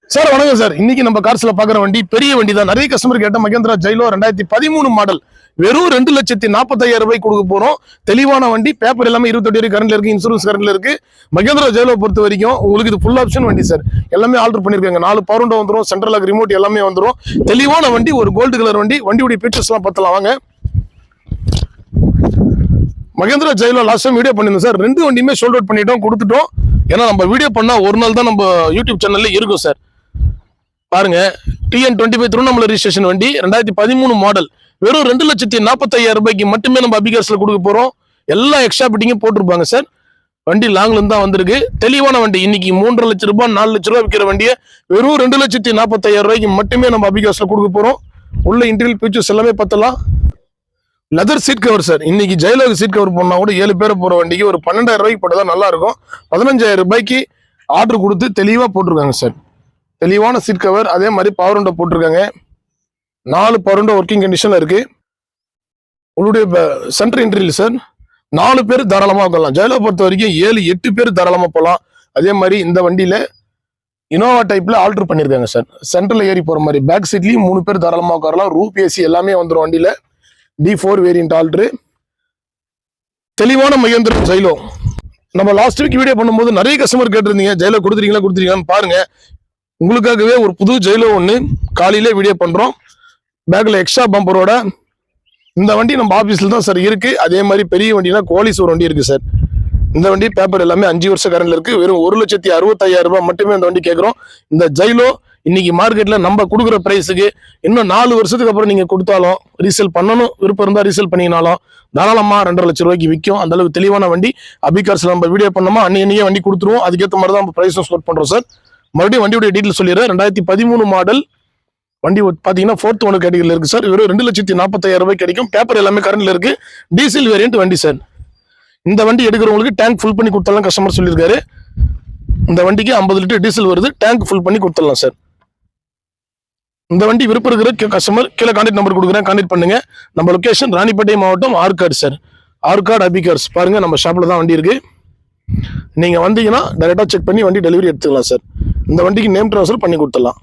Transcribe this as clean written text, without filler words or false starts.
Sir வணக்கம் sir. இன்னைக்கு நம்ம கார்ஸ்ல பாக்குற வண்டி பெரிய வண்டி தான். நிறைய கஸ்டமர் கேட்ட மகேந்திரா ஜைலோ 2013 மாடல் வெறும் 2,45,000 ரூபாய் கொடுக்க போறோம். தெளிவான வண்டி, பேப்பர் எல்லாமே 28 வரை கரண்ட்ல இருக்கு, இன்சூரன்ஸ் கரண்ட்ல இருக்கு. மகேந்திரா ஜைலோ பொறுத்த வரைக்கும் உங்களுக்கு இது ஃபுல் ஆப்ஷன் வண்டி சார். எல்லாமே ஆல்டர் பண்ணிருக்காங்க. 4 பவர் விண்டோ வந்துரும், சென்ட்ரல் லாக் ரிமோட் எல்லாமே வந்துரும். தெளிவான வண்டி, ஒரு கோல்டு கலர் வண்டி. வண்டியுடைய ஃபீச்சர்ஸ் எல்லாம் பார்த்தலாம் வாங்க. Mahindra Xylo last time video பண்ணிருந்தோம் சார். 2 வண்டியுமே சோல்ட் அவுட் பண்ணிட்டோம், கொடுத்துட்டோம். ஏன்னா நம்ம வீடியோ பண்ணா ஒரு நாள் தான் நம்ம யூடியூப் சேனல்ல இருக்கும் சார். பாருங்க, TN25 திருவண்ணாமலை ரிஜிஸ்ட்ரேஷன் வண்டி 2013 மாடல் வெறும் 2,45,000 ரூபாய்க்கு மட்டுமே நம்ம அபிகாஸ்ல கொடுக்க போறோம். எல்லா எக்ஸ்ட்ரா பிட்டிங்கும் போட்டிருப்பாங்க சார். வண்டி லாங்ல இருந்து தான் வந்திருக்கு. தெளிவான வண்டி. இன்னைக்கு 3.5 லட்சம் ரூபாய் 4 லட்சம் ரூபாய் விற்கிற வண்டியை வெறும் 2,45,000 ரூபாய்க்கு மட்டுமே நம்ம அபிகாஸ்ல கொடுக்க போறோம். உள்ள இன்டீரியல் ஃபீச்சர்ஸ் எல்லாமே பார்த்தலாம். Leather seat cover sir. இன்னைக்கு ஜெயலலிதா சீட் கவர் போனா கூட 7 பேர் போற வண்டிக்கு ஒரு 12,000 ரூபாய்க்கு போட்டதான் நல்லா இருக்கும். 15,000 ரூபாய்க்கு ஆர்டர் கொடுத்து தெளிவா போட்டிருக்காங்க சார். தெளிவான சீட் கவர், அதே மாதிரி பவர் விண்டோ போட்டிருக்காங்க. 4 பவர் விண்டோ ஒர்க்கிங் கண்டிஷன்ல இருக்கு. உங்களுடைய சென்டர் இன்டீரியல் சார் 4 பேர் தாராளமாக உட்காரலாம். ஜெயலலிதா பொறுத்த வரைக்கும் 7-8 பேர் தாராளமாக போகலாம். அதே மாதிரி இந்த வண்டியில இனோவா டைப்ல ஆல்டர் பண்ணிருக்காங்க சார். சென்ட்ரல் ஏறி போற மாதிரி பேக் சீட்லயும் 3 பேர் தாராளமாக உட்காரலாம். ரூப் ஏசி எல்லாமே வந்துடும் வண்டியில. D4 variant alter. தெளிவான மகேந்திரா ஜைலோ. நம்ம லாஸ்ட் வீக் வீடியோ பண்ணும்போது நிறைய கஸ்டமர் கேட்டிருந்தீங்க, ஜைலோ கொடுத்துருக்கீங்களான்னு பாருங்க. உங்களுக்காகவே ஒரு புது ஜைலோ ஒன்று காலையிலே வீடியோ பண்றோம். பேக்ல எக்ஸ்ட்ரா பம்பரோட. இந்த வண்டி நம்ம ஆபீஸ்ல தான் சார் இருக்கு. அதே மாதிரி பெரிய வண்டினா கோலிஸ் ஒரு வண்டி இருக்கு சார். இந்த வண்டி பேப்பர் எல்லாமே 5 வருஷம் கரண்ட்ல இருக்கு. வெறும் 1,65,000 ரூபாய் மட்டுமே இந்த வண்டி கேட்கிறோம். இந்த ஜைலோ இன்னைக்கு மார்க்கெட்ல நம்ம கொடுக்குற பிரைஸுக்கு இன்னும் 4 வருஷத்துக்கு அப்புறம் நீங்க கொடுத்தாலும் ரீசேல் பண்ணணும், விருப்பம் இருந்தா ரீசேல் பண்ணினாலும் தாராளமா 2.5 லட்சம் ரூபாய்க்கு விற்கும். அந்த அளவுக்கு தெளிவான வண்டி. அபிகார்ஸ்ல நம்ம வீடியோ பண்ணோமா அன்னைக்கே வண்டி கொடுத்துருவோம். அதுக்கேற்ற மாதிரி தான் நம்ம பிரைஸும் ஸ்கோர் பண்றோம் சார். மறுபடியும் வண்டியுடைய டீட்டெயில் சொல்லிடுறேன். 2013 மாடல் வண்டி பாத்தீங்கன்னா 4th ஓனர் கேட்டகரியில் இருக்கு சார். வெறும் 2,45,000 ரூபாய் கிடைக்கும். பேப்பர் எல்லாமே கரண்ட்ல இருக்கு. டீசல் வேரியன்ட் வண்டி சார். இந்த வண்டி எடுக்கிறவங்களுக்கு டேங்க் ஃபுல் பண்ணி கொடுத்தலாம் கஸ்டமர் சொல்லியிருக்காரு. இந்த வண்டிக்கு 50 லிட்டர் டீசல் வருது. டேங்க் ஃபுல் பண்ணி கொடுத்துடலாம் சார். இந்த வண்டி விருப்பம் இருக்கிற கஸ்டமர் கீழே கான்டாக்ட் நம்பர் கொடுக்குறேன், கான்டாக்ட் பண்ணுங்க. நம்ம லொகேஷன் ராணிப்பேட்டை மாவட்டம் ஆற்காடு சார். ஆற்காடு அபிகார்ஸ் பாருங்க, நம்ம ஷாப்ல தான் வண்டி இருக்கு. நீங்க வந்தீங்கன்னா டைரக்டா செக் பண்ணி வண்டி டெலிவரி எடுத்துக்கலாம் சார். இந்த வண்டிக்கு நேம் ட்ரான்ஸ்ஃபர் பண்ணி கொடுத்துடலாம்.